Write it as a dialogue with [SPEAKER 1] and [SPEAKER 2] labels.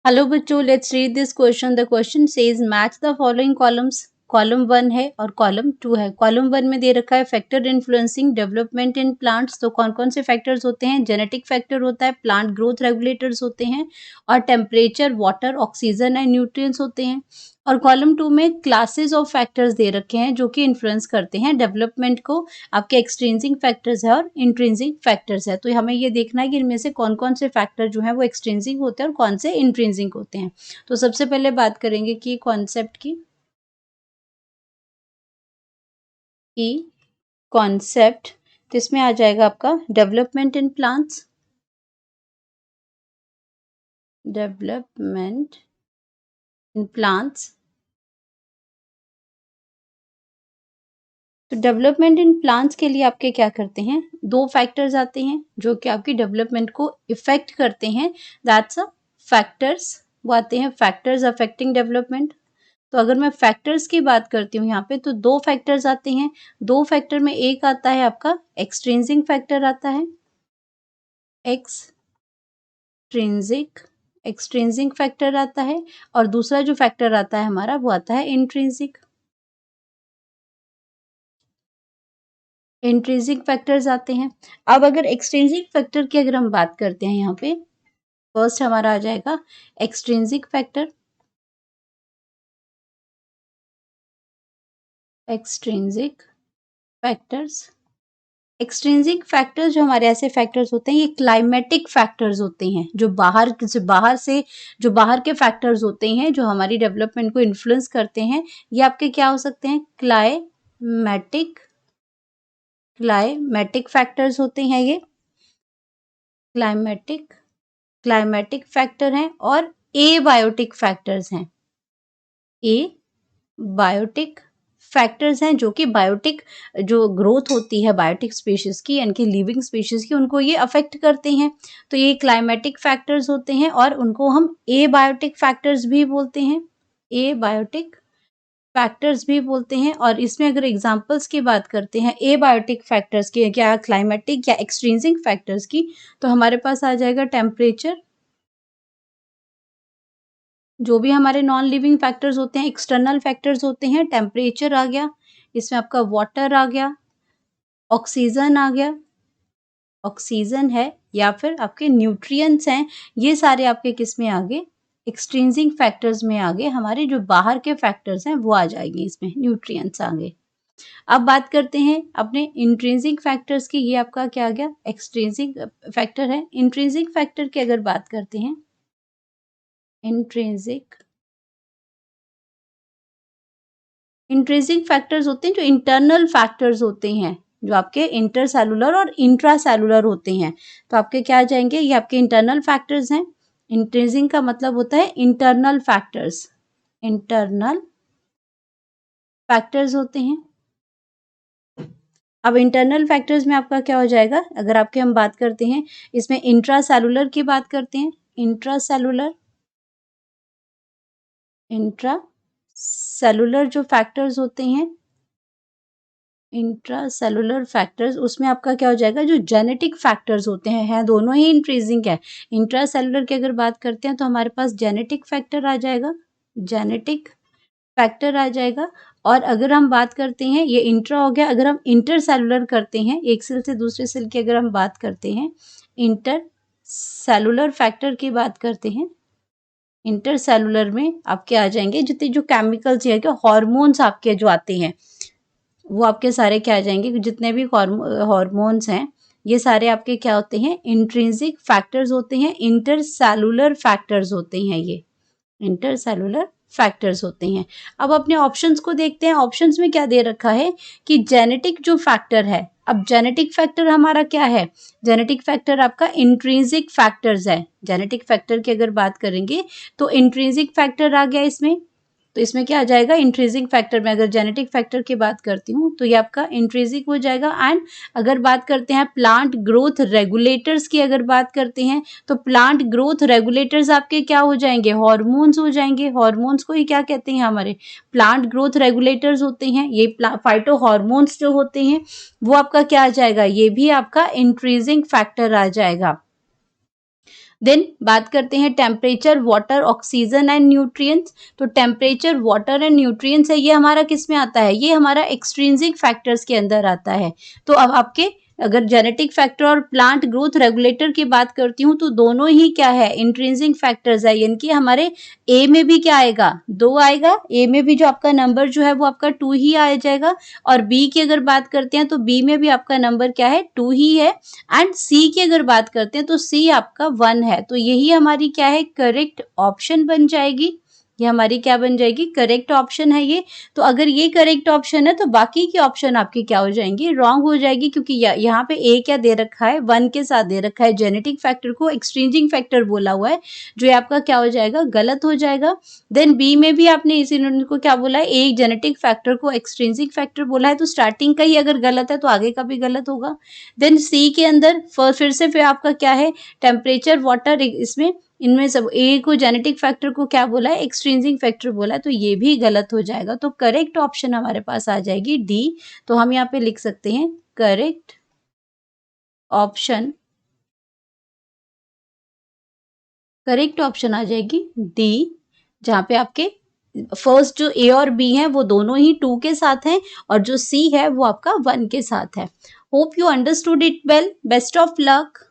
[SPEAKER 1] Hello बच्चों, let's read this question. The question says match the following columns. Column 1 है और column 2 है। Column 1 में दे रखा है factor influencing development in plants. तो कौन कौन से फैक्टर्स होते हैं? जेनेटिक फैक्टर होता है, प्लांट ग्रोथ रेगुलेटर्स होते हैं और temperature, water, oxygen and nutrients होते हैं। और कॉलम 2 में क्लासेस ऑफ फैक्टर्स दे रखे हैं जो कि इन्फ्लुएंस करते हैं डेवलपमेंट को। आपके एक्सट्रिंसिक फैक्टर्स है और इंट्रिंसिक फैक्टर्स है। तो हमें ये देखना है कि इनमें से कौन कौन से फैक्टर जो है वो एक्सट्रिंसिक होते हैं और कौन से इंट्रिंसिक होते हैं। तो सबसे पहले बात करेंगे कि कॉन्सेप्ट की कॉन्सेप्ट। तो इसमें आ जाएगा आपका development in plants. Development in plants. तो डेवलपमेंट इन प्लांट्स के लिए आपके क्या करते हैं, दो फैक्टर्स आते हैं जो कि आपकी डेवलपमेंट को इफेक्ट करते हैं। That's a factors. वो आते हैं फैक्टर्स अफेक्टिंग डेवलपमेंट। तो अगर मैं फैक्टर्स की बात करती हूँ यहाँ पे, तो दो फैक्टर्स आते हैं। दो फैक्टर में एक आता है आपका एक्सट्रिंसिक फैक्टर आता है, एक्सट्रिंसिक एक्सट्रिंसिक फैक्टर आता है, और दूसरा जो फैक्टर आता है हमारा वो आता है इंट्रिंसिक। इंट्रिंसिक फैक्टर्स आते हैं। अब अगर एक्सट्रिंसिक फैक्टर की अगर हम बात करते हैं, यहाँ पे फर्स्ट हमारा आ जाएगा extrinsic factor. Extrinsic factors. Extrinsic factors जो हमारे ऐसे फैक्टर्स होते हैं, ये क्लाइमेटिक फैक्टर्स होते हैं, जो बाहर के फैक्टर्स होते हैं जो हमारी डेवलपमेंट को इन्फ्लुएंस करते हैं। ये आपके क्या हो सकते हैं? क्लाइमेटिक फैक्टर्स होते हैं। ये क्लाइमेटिक फैक्टर हैं और एबायोटिक फैक्टर्स हैं। बायोटिक फैक्टर्स हैं जो कि बायोटिक जो ग्रोथ होती है बायोटिक स्पीशीज की, यानी कि लिविंग स्पीशीज की, उनको ये अफेक्ट करते हैं। तो ये क्लाइमेटिक फैक्टर्स होते हैं और उनको हम एबायोटिक फैक्टर्स भी बोलते हैं। एबायोटिक फैक्टर्स भी बोलते हैं। और इसमें अगर एग्जांपल्स की बात करते हैं एबायोटिक फैक्टर्स की, क्या क्लाइमेटिक या एक्सट्रिंसिक फैक्टर्स की, तो हमारे पास आ जाएगा टेम्परेचर। जो भी हमारे नॉन लिविंग फैक्टर्स होते हैं, एक्सटर्नल फैक्टर्स होते हैं, टेम्परेचर आ गया, इसमें आपका वाटर आ गया, ऑक्सीजन आ गया, ऑक्सीजन है, या फिर आपके न्यूट्रिएंट्स हैं। ये सारे आपके किस में आगे? एक्सट्रिंसिक फैक्टर्स में आगे। हमारे जो बाहर के फैक्टर्स हैं वो आ जाएंगे, इसमें न्यूट्रिएंट्स आगे। अब बात करते हैं अपने इंट्रिंसिक फैक्टर्स की। ये आपका क्या आ गया? एक्सट्रिंसिक फैक्टर है। इंट्रिंसिक फैक्टर की अगर बात करते हैं, इंट्रिंसिक फैक्टर्स होते हैं जो इंटरनल फैक्टर्स होते हैं, जो आपके इंटरसेलुलर और इंट्रासेलुलर होते हैं। तो आपके क्या आ जाएंगे? ये आपके इंटरनल फैक्टर्स हैं। इंट्रिंसिक का मतलब होता है इंटरनल फैक्टर्स। इंटरनल फैक्टर्स होते हैं। अब इंटरनल फैक्टर्स में आपका क्या हो जाएगा? अगर आपके हम बात करते हैं, इसमें इंट्रासेलुलर की बात करते हैं। इंट्रासेलुलर जो फैक्टर्स होते हैं, इंट्रासेलुलर फैक्टर्स, उसमें आपका क्या हो जाएगा? जो जेनेटिक फैक्टर्स होते हैं दोनों ही इंट्रीजिंग है। इंट्रासेलुलर की अगर बात करते हैं तो हमारे पास जेनेटिक फैक्टर आ जाएगा, जेनेटिक फैक्टर आ जाएगा। और अगर हम बात करते हैं, ये इंट्रा हो गया। अगर हम इंटरसेलुलर करते हैं, एक सेल से दूसरे सेल की अगर हम बात करते हैं, इंटरसेलुलर फैक्टर की बात करते हैं, इंटरसेलुलर में आपके आ जाएंगे जितने जो केमिकल्स या हार्मोन्स आपके जो आते हैं, वो आपके सारे क्या आ जाएंगे? जितने भी हार्मोन्स हैं, ये सारे आपके क्या होते हैं? इंट्रिंसिक फैक्टर्स होते हैं, इंटरसेलुलर फैक्टर्स होते हैं। ये इंटरसेलुलर फैक्टर्स होते हैं। अब अपने ऑप्शंस को देखते हैं। ऑप्शंस में क्या दे रखा है कि जेनेटिक जो फैक्टर है, अब जेनेटिक फैक्टर हमारा क्या है? जेनेटिक फैक्टर आपका इंट्रिंसिक फैक्टर्स है। जेनेटिक फैक्टर की अगर बात करेंगे तो इंट्रिंसिक फैक्टर आ गया इसमें। तो इसमें क्या आ जाएगा? इंट्रिंसिक फैक्टर में अगर जेनेटिक फैक्टर की बात करती हूँ तो ये आपका इंट्रिंसिक हो जाएगा। एंड अगर बात करते हैं प्लांट ग्रोथ रेगुलेटर्स की, अगर बात करते हैं तो प्लांट ग्रोथ रेगुलेटर्स आपके क्या हो जाएंगे? हार्मोन्स हो जाएंगे। हार्मोन्स को ही क्या कहते हैं? हमारे प्लांट ग्रोथ रेगुलेटर्स होते हैं। ये फाइटो हार्मोन्स जो होते हैं वो आपका क्या आ जाएगा? ये भी आपका इंट्रिंसिक फैक्टर आ जाएगा। देन बात करते हैं temperature, water, oxygen and nutrients. तो टेम्परेचर, वाटर एंड न्यूट्रिएंट्स है, ये हमारा किस में आता है? ये हमारा एक्सट्रिंसिक फैक्टर्स के अंदर आता है। तो अब आपके अगर जेनेटिक फैक्टर और प्लांट ग्रोथ रेगुलेटर की बात करती हूँ तो दोनों ही क्या है? इंट्रिंसिक फैक्टर्स है, यानी कि हमारे ए में भी क्या आएगा? 2 आएगा। ए में भी जो आपका नंबर जो है वो आपका 2 ही आ जाएगा। और बी की अगर बात करते हैं तो बी में भी आपका नंबर क्या है? 2 ही है। एंड सी की अगर बात करते हैं तो सी आपका 1 है। तो यही हमारी क्या है? करेक्ट ऑप्शन बन जाएगी। ये हमारी क्या बन जाएगी? करेक्ट ऑप्शन है ये। तो अगर ये करेक्ट ऑप्शन है तो बाकी की ऑप्शन आपकी क्या हो जाएंगी? रॉन्ग हो जाएगी, क्योंकि यहाँ पे ए क्या दे रखा है? 1 के साथ दे रखा है। जेनेटिक फैक्टर को एक्सट्रिंसिक फैक्टर बोला हुआ है, जो आपका क्या हो जाएगा? गलत हो जाएगा। देन बी में भी आपने इसी को क्या बोला है? एक जेनेटिक फैक्टर को एक्सट्रिंसिक फैक्टर बोला है, तो स्टार्टिंग का ही अगर गलत है तो आगे का भी गलत होगा। देन सी के अंदर फिर से फिर आपका क्या है? टेम्परेचर, वाटर, इसमें इनमें सब ए को जेनेटिक फैक्टर को क्या बोला है? एक्सट्रिंसिक फैक्टर बोला है, तो ये भी गलत हो जाएगा। तो करेक्ट ऑप्शन हमारे पास आ जाएगी डी। तो हम यहाँ पे लिख सकते हैं करेक्ट ऑप्शन, करेक्ट ऑप्शन आ जाएगी डी, जहाँ पे आपके फर्स्ट जो ए और बी हैं वो दोनों ही 2 के साथ हैं और जो सी है वो आपका 1 के साथ है। Hope you understood it well. Best of luck.